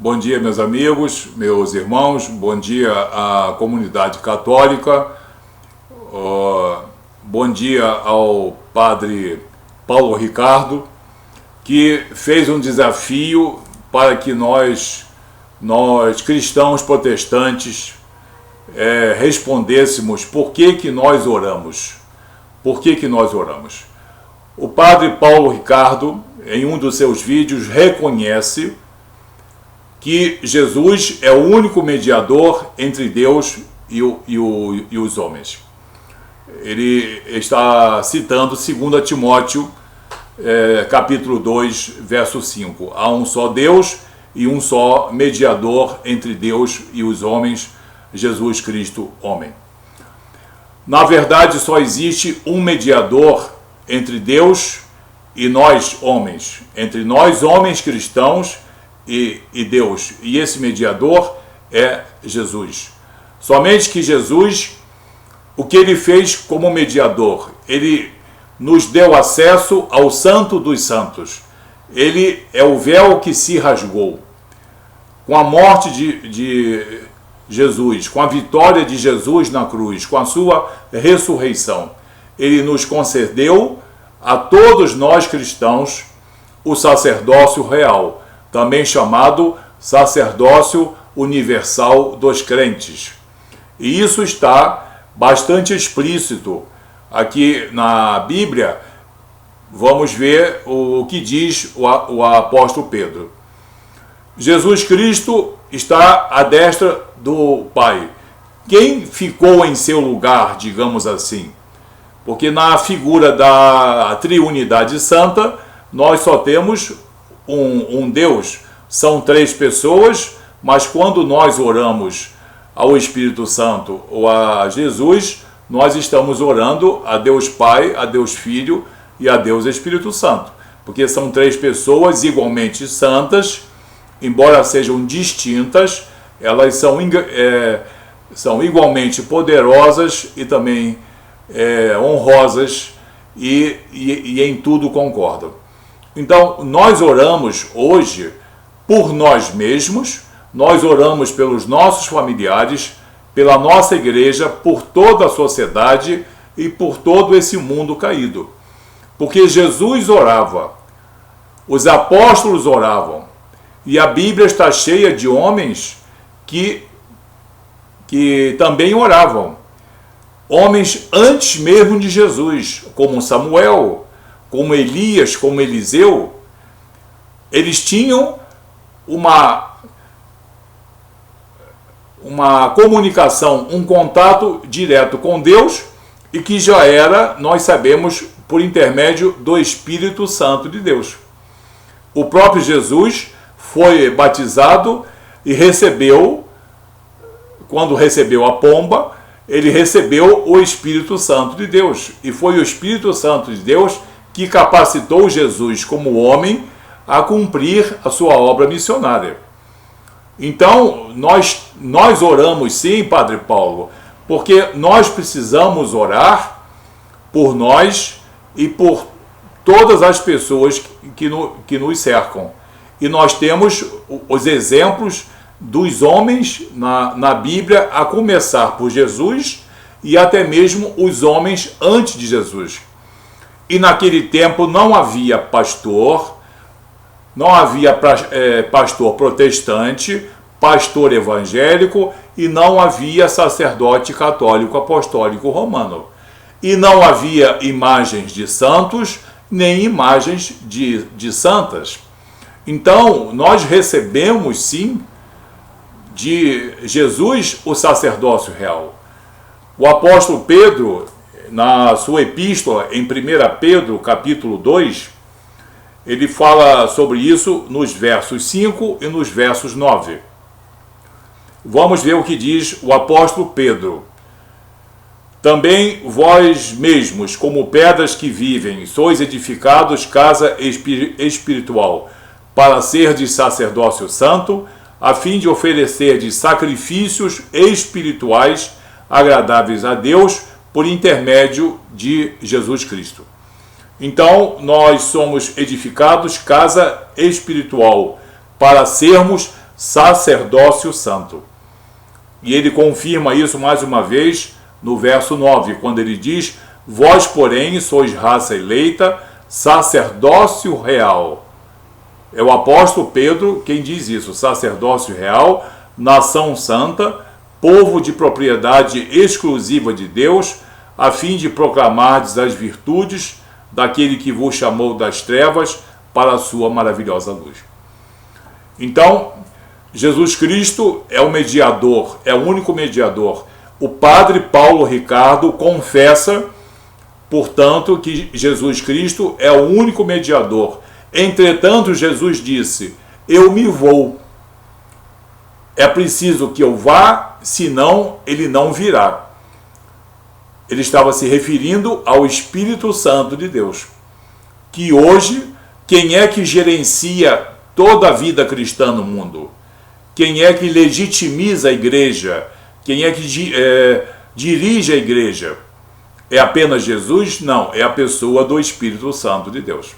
Bom dia, meus amigos, meus irmãos, bom dia à comunidade católica, bom dia ao padre Paulo Ricardo, que fez um desafio para que nós cristãos protestantes, respondêssemos por que nós oramos. Por que nós oramos? O padre Paulo Ricardo, em um dos seus vídeos, reconhece que Jesus é o único mediador entre Deus e os homens. Ele está citando 2 Timóteo, capítulo 2, verso 5. Há um só Deus e um só mediador entre Deus e os homens, Jesus Cristo, homem. Na verdade, só existe um mediador entre Deus e nós, homens. Entre nós, homens cristãos, e Deus, e esse mediador é Jesus. Somente que Jesus, o que ele fez como mediador? Ele nos deu acesso ao Santo dos Santos. Ele é o véu que se rasgou. Com a morte de Jesus, com a vitória de Jesus na cruz, com a sua ressurreição, ele nos concedeu a todos nós cristãos o sacerdócio real, também chamado sacerdócio universal dos crentes. E isso está bastante explícito aqui na Bíblia. Vamos ver o que diz o apóstolo Pedro. Jesus Cristo está à destra do Pai. Quem ficou em seu lugar, digamos assim? Porque na figura da Triunidade Santa, nós só temos um Deus. São três pessoas, mas quando nós oramos ao Espírito Santo ou a Jesus, nós estamos orando a Deus Pai, a Deus Filho e a Deus Espírito Santo. Porque são três pessoas igualmente santas, embora sejam distintas, elas são igualmente poderosas e também honrosas e em tudo concordam. Então, nós oramos hoje por nós mesmos, nós oramos pelos nossos familiares, pela nossa igreja, por toda a sociedade e por todo esse mundo caído. Porque Jesus orava, os apóstolos oravam, e a Bíblia está cheia de homens que também oravam. Homens antes mesmo de Jesus, como Samuel, como Elias, como Eliseu. Eles tinham uma comunicação, um contato direto com Deus, e que já era, nós sabemos, por intermédio do Espírito Santo de Deus. O próprio Jesus foi batizado e recebeu, quando recebeu a pomba, ele recebeu o Espírito Santo de Deus. E foi o Espírito Santo de Deus que capacitou Jesus como homem a cumprir a sua obra missionária. Então, nós oramos sim, Padre Paulo, porque nós precisamos orar por nós e por todas as pessoas que nos cercam. E nós temos os exemplos dos homens na Bíblia, a começar por Jesus e até mesmo os homens antes de Jesus. E naquele tempo não havia pastor, não havia pastor protestante, pastor evangélico e não havia sacerdote católico apostólico romano. E não havia imagens de santos, nem imagens de santas. Então, nós recebemos sim de Jesus o sacerdócio real. O apóstolo Pedro, na sua epístola, em 1 Pedro, capítulo 2, ele fala sobre isso nos versos 5 e nos versos 9. Vamos ver o que diz o apóstolo Pedro. Também vós mesmos, como pedras que vivem, sois edificados casa espiritual, para serdes sacerdócio santo, a fim de oferecerdes sacrifícios espirituais agradáveis a Deus, por intermédio de Jesus Cristo. Então, nós somos edificados casa espiritual para sermos sacerdócio santo. E ele confirma isso mais uma vez no verso 9, quando ele diz: vós, porém, sois raça eleita, sacerdócio real. É o apóstolo Pedro quem diz isso: sacerdócio real, nação santa, povo de propriedade exclusiva de Deus, a fim de proclamardes as virtudes daquele que vos chamou das trevas para a sua maravilhosa luz. Então, Jesus Cristo é o mediador, é o único mediador. O padre Paulo Ricardo confessa, portanto, que Jesus Cristo é o único mediador. Entretanto, Jesus disse: eu me vou. É preciso que eu vá, senão ele não virá. Ele estava se referindo ao Espírito Santo de Deus, que hoje, quem é que gerencia toda a vida cristã no mundo? Quem é que legitimiza a igreja? Quem é que dirige a igreja? É apenas Jesus? Não, é a pessoa do Espírito Santo de Deus.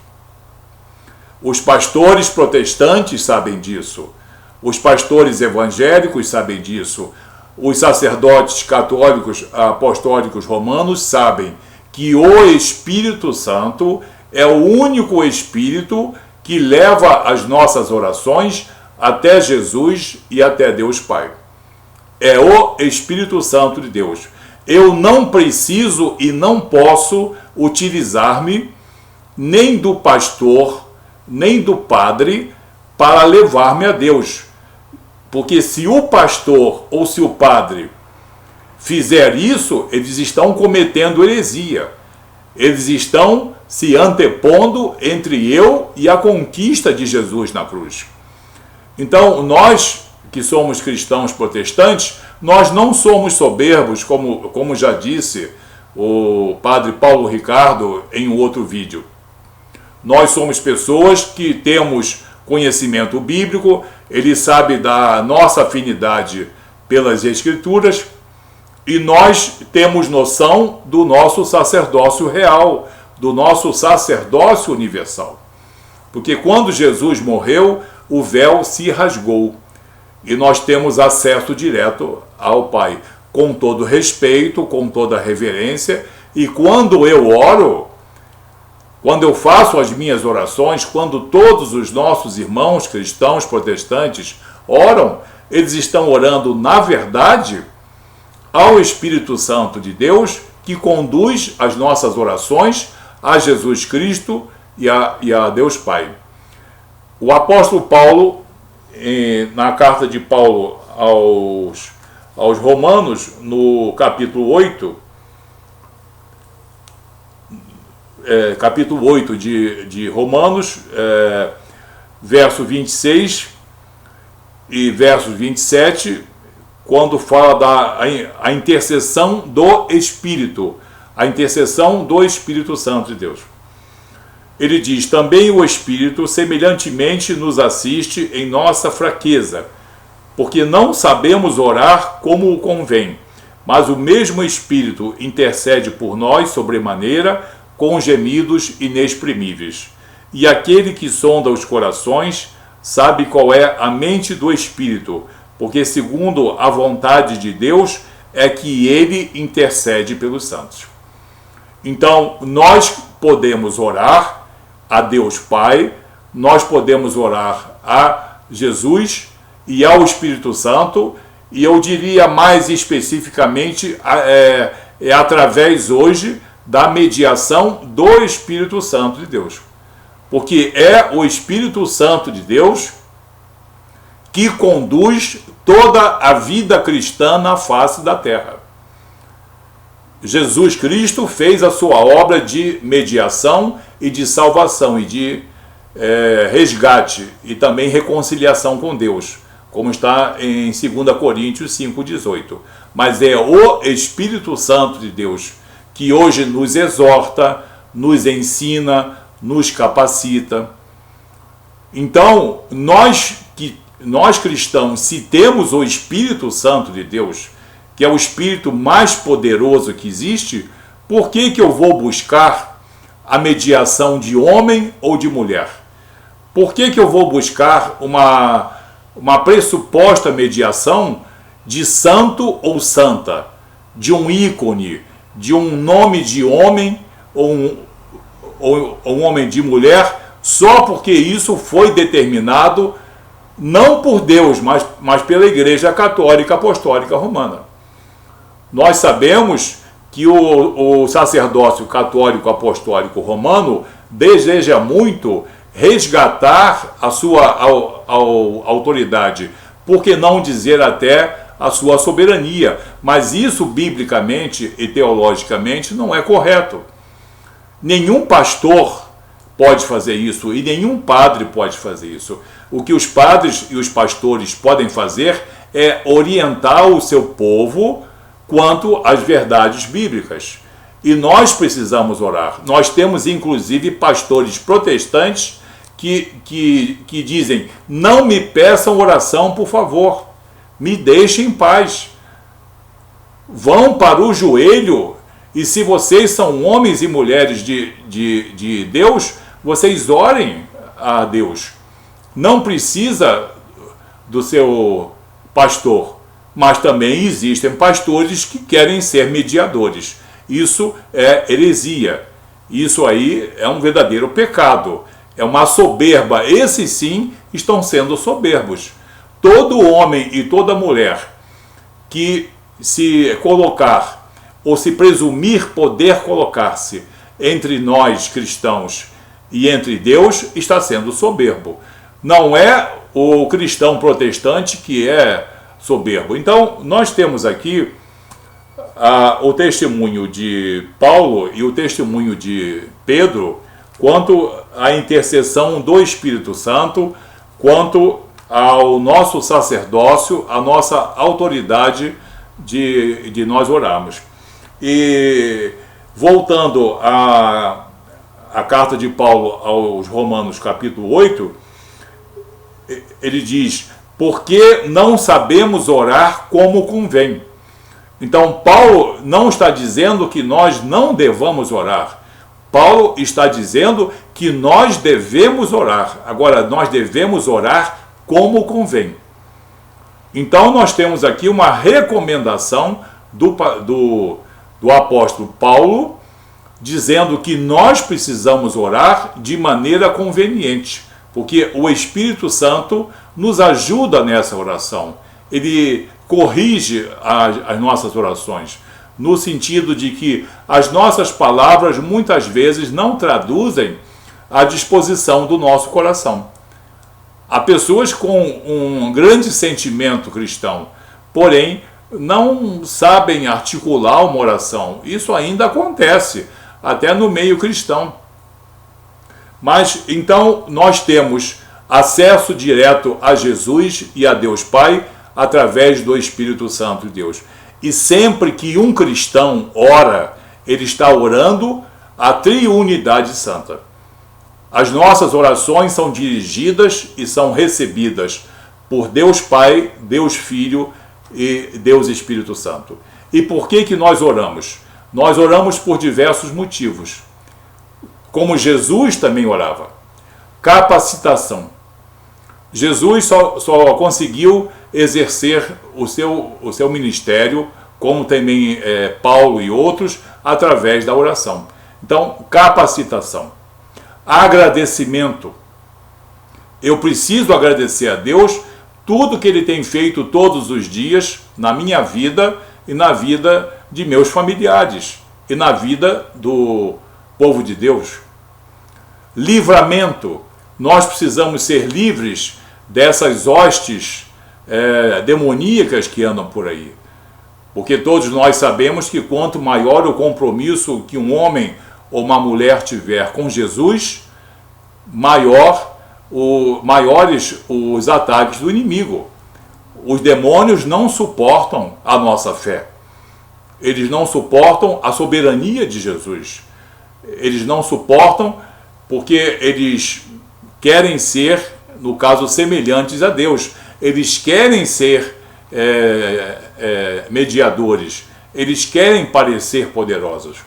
Os pastores protestantes sabem disso. Os pastores evangélicos sabem disso. Os sacerdotes católicos apostólicos romanos sabem que o Espírito Santo é o único Espírito que leva as nossas orações até Jesus e até Deus Pai. É o Espírito Santo de Deus. Eu não preciso e não posso utilizar-me nem do pastor, nem do padre para levar-me a Deus. Porque se o pastor ou se o padre fizer isso, eles estão cometendo heresia. Eles estão se antepondo entre eu e a conquista de Jesus na cruz. Então, nós que somos cristãos protestantes, nós não somos soberbos, como já disse o padre Paulo Ricardo em um outro vídeo. Nós somos pessoas que temos conhecimento bíblico, ele sabe da nossa afinidade pelas Escrituras, e nós temos noção do nosso sacerdócio real, do nosso sacerdócio universal. Porque quando Jesus morreu, o véu se rasgou e nós temos acesso direto ao Pai, com todo respeito, com toda reverência. E quando eu oro, quando eu faço as minhas orações, quando todos os nossos irmãos cristãos protestantes oram, eles estão orando, na verdade, ao Espírito Santo de Deus, que conduz as nossas orações a Jesus Cristo e a Deus Pai. O apóstolo Paulo, na carta de Paulo aos Romanos, no capítulo 8, de Romanos, verso 26 e verso 27, quando fala da intercessão do Espírito, a intercessão do Espírito Santo de Deus. Ele diz: também o Espírito semelhantemente nos assiste em nossa fraqueza, porque não sabemos orar como convém, mas o mesmo Espírito intercede por nós sobremaneira com gemidos inexprimíveis. E aquele que sonda os corações sabe qual é a mente do Espírito, porque segundo a vontade de Deus é que ele intercede pelos santos. Então, nós podemos orar a Deus Pai, nós podemos orar a Jesus e ao Espírito Santo, e eu diria mais especificamente, através hoje da mediação do Espírito Santo de Deus. Porque é o Espírito Santo de Deus que conduz toda a vida cristã na face da terra. Jesus Cristo fez a sua obra de mediação e de salvação e de resgate e também reconciliação com Deus, como está em 2 Coríntios 5,18. Mas é o Espírito Santo de Deus que hoje nos exorta, nos ensina, nos capacita. Então, nós cristãos, se temos o Espírito Santo de Deus, que é o Espírito mais poderoso que existe, por que eu vou buscar a mediação de homem ou de mulher? Por que eu vou buscar uma pressuposta mediação de santo ou santa, de um ícone, de um nome de homem ou um homem de mulher, só porque isso foi determinado não por Deus, mas pela Igreja Católica Apostólica Romana. Nós sabemos que o sacerdócio católico apostólico romano deseja muito resgatar a sua autoridade, por que não dizer até a sua soberania, mas isso biblicamente e teologicamente não é correto. Nenhum pastor pode fazer isso e nenhum padre pode fazer isso. O que os padres e os pastores podem fazer é orientar o seu povo quanto às verdades bíblicas. E nós precisamos orar. Nós temos inclusive pastores protestantes que dizem: não me peçam oração, por favor, me deixem em paz. Vão para o joelho, e se vocês são homens e mulheres de Deus, vocês orem a Deus. Não precisa do seu pastor, mas também existem pastores que querem ser mediadores. Isso é heresia. Isso aí é um verdadeiro pecado. É uma soberba. Esses sim estão sendo soberbos. Todo homem e toda mulher que se colocar ou se presumir poder colocar-se entre nós cristãos e entre Deus está sendo soberbo. Não é o cristão protestante que é soberbo. Então, nós temos aqui o testemunho de Paulo e o testemunho de Pedro quanto à intercessão do Espírito Santo, quanto ao nosso sacerdócio, a nossa autoridade de nós orarmos. E voltando à carta de Paulo aos Romanos, capítulo 8, ele diz: porque não sabemos orar como convém. Então, Paulo não está dizendo que nós não devamos orar. Paulo está dizendo que nós devemos orar. Agora, nós devemos orar como convém. Então, nós temos aqui uma recomendação do apóstolo Paulo, dizendo que nós precisamos orar de maneira conveniente, porque o Espírito Santo nos ajuda nessa oração. Ele corrige as nossas orações, no sentido de que as nossas palavras muitas vezes não traduzem a disposição do nosso coração. Há pessoas com um grande sentimento cristão, porém não sabem articular uma oração. Isso ainda acontece, até no meio cristão. Mas então nós temos acesso direto a Jesus e a Deus Pai através do Espírito Santo de Deus. E sempre que um cristão ora, ele está orando a triunidade santa. As nossas orações são dirigidas e são recebidas por Deus Pai, Deus Filho e Deus Espírito Santo. E por que nós oramos? Nós oramos por diversos motivos. Como Jesus também orava. Capacitação. Jesus só conseguiu exercer o seu ministério, como também Paulo e outros, através da oração. Então, capacitação. Agradecimento. Eu preciso agradecer a Deus tudo que Ele tem feito todos os dias na minha vida e na vida de meus familiares e na vida do povo de Deus. Livramento. Nós precisamos ser livres dessas hostes demoníacas que andam por aí. Porque todos nós sabemos que quanto maior o compromisso que um homem ou uma mulher tiver com Jesus, maiores os ataques do inimigo. Os demônios não suportam a nossa fé. Eles não suportam a soberania de Jesus. Eles não suportam porque eles querem ser, no caso, semelhantes a Deus. Eles querem ser mediadores. Eles querem parecer poderosos.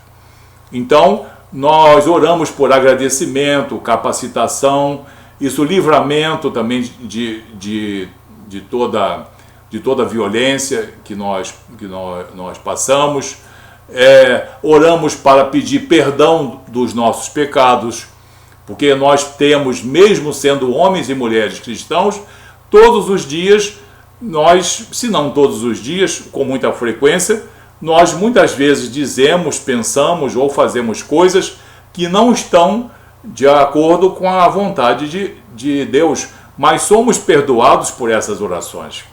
Então, nós oramos por agradecimento, capacitação, isso, livramento também de toda a violência que nós passamos. Oramos para pedir perdão dos nossos pecados, porque nós temos, mesmo sendo homens e mulheres cristãos, todos os dias, se não todos os dias, com muita frequência, nós muitas vezes dizemos, pensamos ou fazemos coisas que não estão de acordo com a vontade de Deus, mas somos perdoados por essas orações.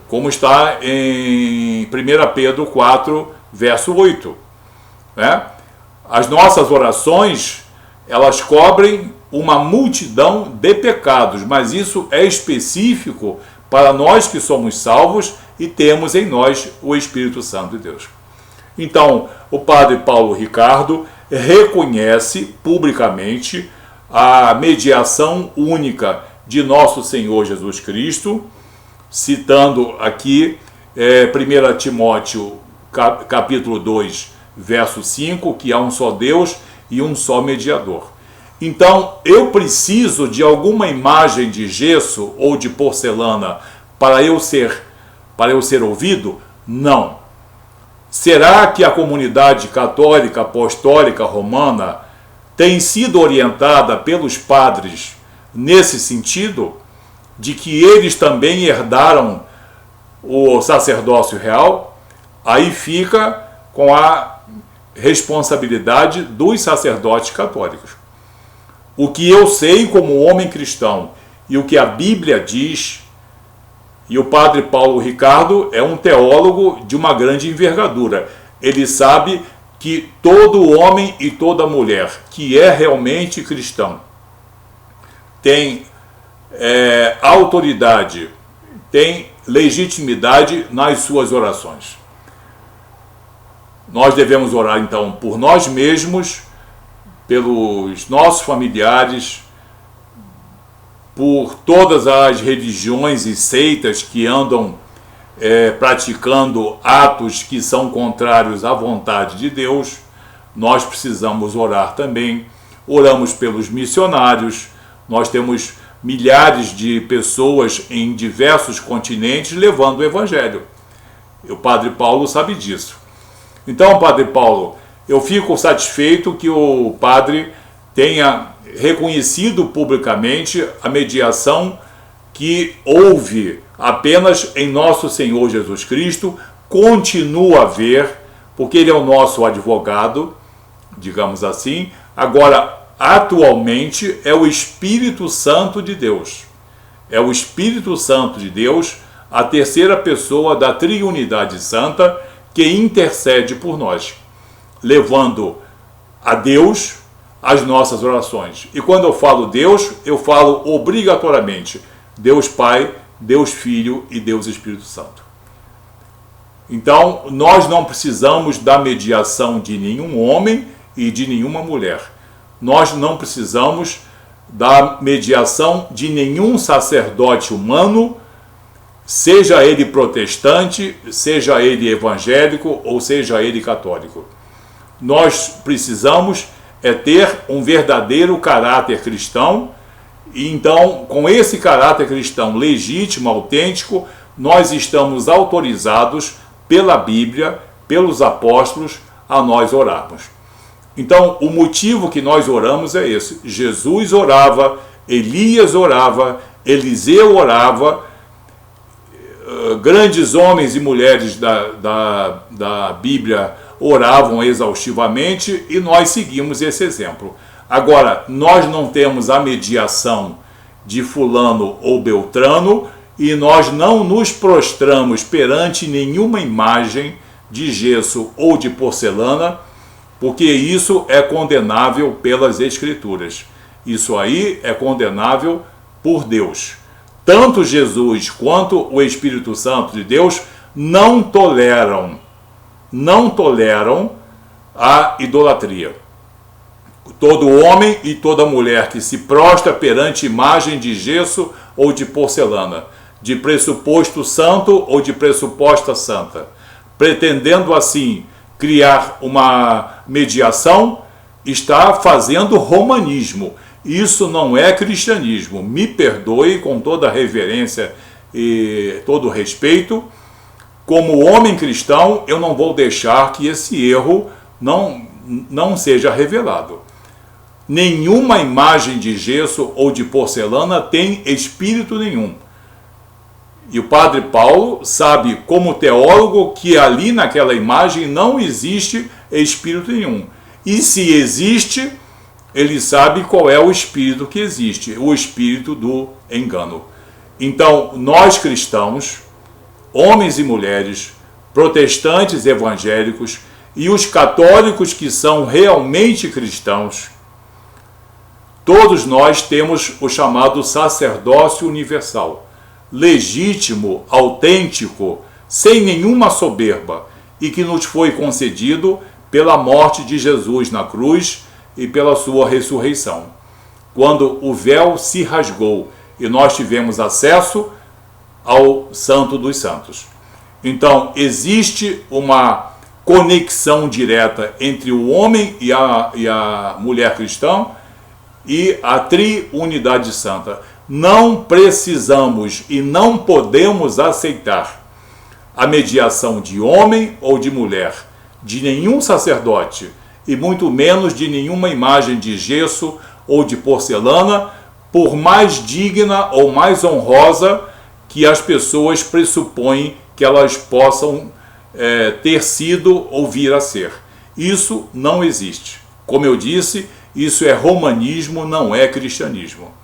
Como está em 1 Pedro 4, verso 8. As nossas orações, elas cobrem uma multidão de pecados, mas isso é específico para nós que somos salvos e temos em nós o Espírito Santo de Deus. Então, o padre Paulo Ricardo reconhece publicamente a mediação única de nosso Senhor Jesus Cristo, citando aqui 1 Timóteo capítulo 2, verso 5, que há um só Deus e um só mediador. Então, eu preciso de alguma imagem de gesso ou de porcelana para eu ser ouvido? Não. Será que a comunidade católica apostólica romana tem sido orientada pelos padres nesse sentido, de que eles também herdaram o sacerdócio real? Aí fica com a responsabilidade dos sacerdotes católicos. O que eu sei como homem cristão e o que a Bíblia diz, e o padre Paulo Ricardo é um teólogo de uma grande envergadura. Ele sabe que todo homem e toda mulher que é realmente cristão tem autoridade, tem legitimidade nas suas orações. Nós devemos orar então por nós mesmos, pelos nossos familiares, por todas as religiões e seitas que andam praticando atos que são contrários à vontade de Deus. Nós precisamos orar também. Oramos pelos missionários. Nós temos milhares de pessoas em diversos continentes levando o Evangelho. O Padre Paulo sabe disso. Então, Padre Paulo, eu fico satisfeito que o Padre tenha reconhecido publicamente a mediação que houve apenas em nosso Senhor Jesus Cristo, continua a haver, porque Ele é o nosso advogado, digamos assim. Agora, atualmente, é o Espírito Santo de Deus. É o Espírito Santo de Deus, a terceira pessoa da Triunidade Santa, que intercede por nós, levando a Deus as nossas orações. E quando eu falo Deus, eu falo obrigatoriamente Deus Pai, Deus Filho e Deus Espírito Santo. Então, nós não precisamos da mediação de nenhum homem e de nenhuma mulher. Nós não precisamos da mediação de nenhum sacerdote humano, seja ele protestante, seja ele evangélico ou seja ele católico. Nós precisamos ter um verdadeiro caráter cristão, e então, com esse caráter cristão legítimo, autêntico, nós estamos autorizados pela Bíblia, pelos apóstolos, a nós orarmos. Então, o motivo que nós oramos é esse. Jesus orava, Elias orava, Eliseu orava, grandes homens e mulheres da Bíblia oravam exaustivamente e nós seguimos esse exemplo. Agora, nós não temos a mediação de fulano ou beltrano e nós não nos prostramos perante nenhuma imagem de gesso ou de porcelana, porque isso é condenável pelas Escrituras. Isso aí é condenável por Deus. Tanto Jesus quanto o Espírito Santo de Deus não toleram a idolatria. Todo homem e toda mulher que se prostra perante imagem de gesso ou de porcelana, de pressuposto santo ou de pressuposta santa, pretendendo assim criar uma mediação, está fazendo romanismo. Isso não é cristianismo. Me perdoe com toda a reverência e todo respeito, como homem cristão, eu não vou deixar que esse erro não seja revelado. Nenhuma imagem de gesso ou de porcelana tem espírito nenhum. E o padre Paulo sabe, como teólogo, que ali naquela imagem não existe espírito nenhum. E se existe, ele sabe qual é o espírito que existe, o espírito do engano. Então, nós cristãos, homens e mulheres, protestantes evangélicos e os católicos que são realmente cristãos, todos nós temos o chamado sacerdócio universal, legítimo, autêntico, sem nenhuma soberba, e que nos foi concedido pela morte de Jesus na cruz e pela sua ressurreição, quando o véu se rasgou e nós tivemos acesso ao Santo dos Santos. Então, existe uma conexão direta entre o homem e a mulher cristã e a triunidade santa. Não precisamos e não podemos aceitar a mediação de homem ou de mulher, de nenhum sacerdote, e muito menos de nenhuma imagem de gesso ou de porcelana, por mais digna ou mais honrosa que as pessoas pressupõem que elas possam ter sido ou vir a ser. Isso não existe. Como eu disse, isso é romanismo, não é cristianismo.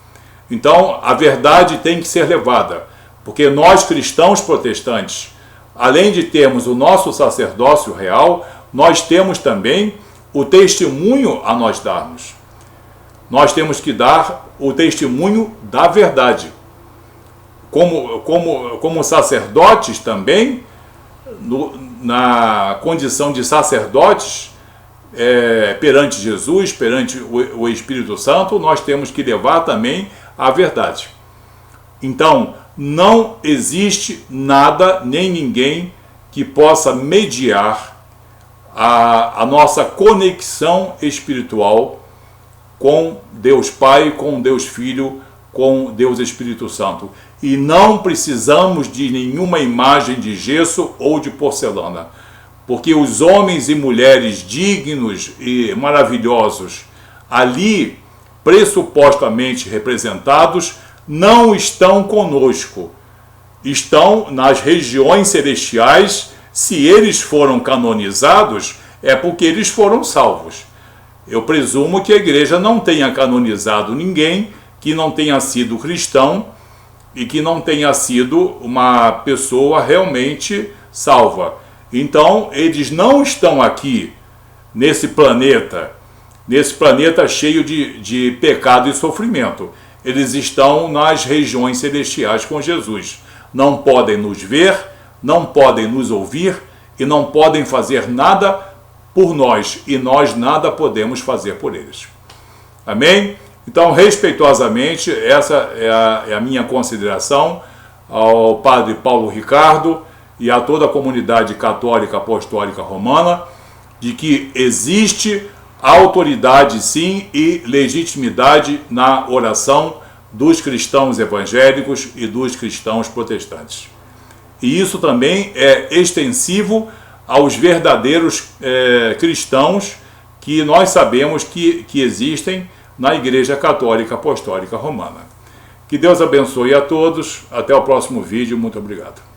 Então, a verdade tem que ser levada, porque nós cristãos protestantes, além de termos o nosso sacerdócio real, nós temos também o testemunho a nós darmos. Nós temos que dar o testemunho da verdade. Como sacerdotes também, na condição de sacerdotes, perante Jesus, perante o Espírito Santo, nós temos que levar também a verdade. Então, não existe nada nem ninguém que possa mediar a nossa conexão espiritual com Deus Pai, com Deus Filho, com Deus Espírito Santo. E não precisamos de nenhuma imagem de gesso ou de porcelana, porque os homens e mulheres dignos e maravilhosos ali, pressupostamente representados, não estão conosco. Estão nas regiões celestiais. Se eles foram canonizados, é porque eles foram salvos. Eu presumo que a igreja não tenha canonizado ninguém que não tenha sido cristão e que não tenha sido uma pessoa realmente salva. Então, eles não estão aqui nesse planeta cheio de pecado e sofrimento. Eles estão nas regiões celestiais com Jesus. Não podem nos ver, não podem nos ouvir e não podem fazer nada por nós, e nós nada podemos fazer por eles. Amém? Então, respeitosamente, essa é a minha consideração ao padre Paulo Ricardo e a toda a comunidade católica apostólica romana, de que existe autoridade sim e legitimidade na oração dos cristãos evangélicos e dos cristãos protestantes. E isso também é extensivo aos verdadeiros cristãos que nós sabemos que existem na Igreja Católica Apostólica Romana. Que Deus abençoe a todos. Até o próximo vídeo. Muito obrigado.